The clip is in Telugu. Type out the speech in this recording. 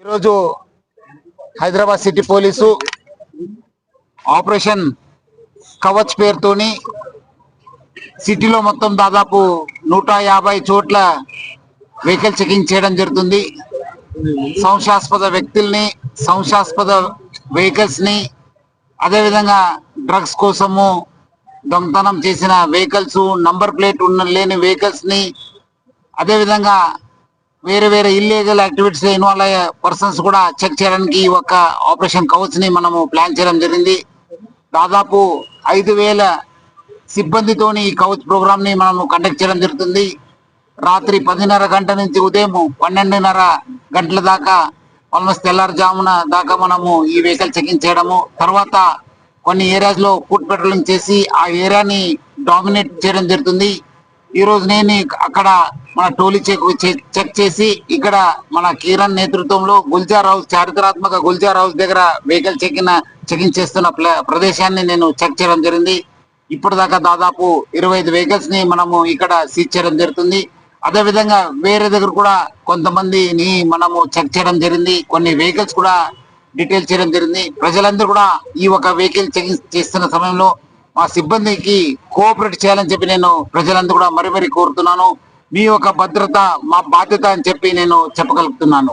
ఈరోజు Hyderabad city police operation Kavach పేరుతోని సిటీలో మొత్తం దాదాపు 150 చోట్ల వెహికల్ చెకింగ్ చేయడం జరుగుతుంది. సంశయాస్పద వ్యక్తుల్ని, సంశయాస్పద వెహికల్స్ ని, అదేవిధంగా డ్రగ్స్ కోసము దొంగతనం చేసిన వెహికల్స్, నంబర్ ప్లేట్ లేని వెహికల్స్ ని, అదేవిధంగా వేరే వేరే ఇల్లీగల్ యాక్టివిటీస్ లో ఇన్వాల్వ్ అయ్యే పర్సన్స్ కూడా చెక్ చేయడానికి ఒక ఆపరేషన్ కవచ్ ని మనము ప్లాన్ చేయడం జరిగింది. దాదాపు 5,000 సిబ్బందితోని ఈ కవచ్ ప్రోగ్రామ్ ని మనము కండక్ట్ చేయడం జరుగుతుంది. రాత్రి 10:30 గంటల నుంచి ఉదయం 12:30 గంటల దాకా, ఆల్మోస్ట్ తెల్లారుజామున దాకా మనము ఈ వెహికల్ చెకింగ్ చేయడము, తర్వాత కొన్ని ఏరియాస్ లో ఫుడ్ పెట్రోలింగ్ చేసి ఆ ఏరియాని డామినేట్ చేయడం జరుగుతుంది. ఈ రోజు నేను అక్కడ మన టోలీ చెక్ చేసి ఇక్కడ మన కిరణ్ నేతృత్వంలో గుల్జార్ హౌస్, చారిత్రాత్మక గుల్జార్ హౌస్ దగ్గర వెహికల్ చెకింగ్ చేస్తున్న ప్రదేశాన్ని నేను చెక్ చేయడం జరిగింది. ఇప్పటిదాకా దాదాపు 25 వెహికల్స్ ని మనము ఇక్కడ సీజ్ చేయడం జరుగుతుంది. అదే విధంగా వేరే దగ్గర కూడా కొంతమందిని మనము చెక్ చేయడం జరిగింది. కొన్ని వెహికల్స్ కూడా డీటెయిల్ చేయడం జరిగింది. ప్రజలందరూ కూడా ఈ ఒక వెహికల్ చెకింగ్ చేస్తున్న సమయంలో మా సిబ్బందికి కోఆపరేట్ చేయాలని చెప్పి నేను ప్రజలందరూ కూడా మరీ కోరుతున్నాను. మీ యొక్క భద్రత మా బాధ్యత అని చెప్పి నేను చెప్పగలుగుతున్నాను.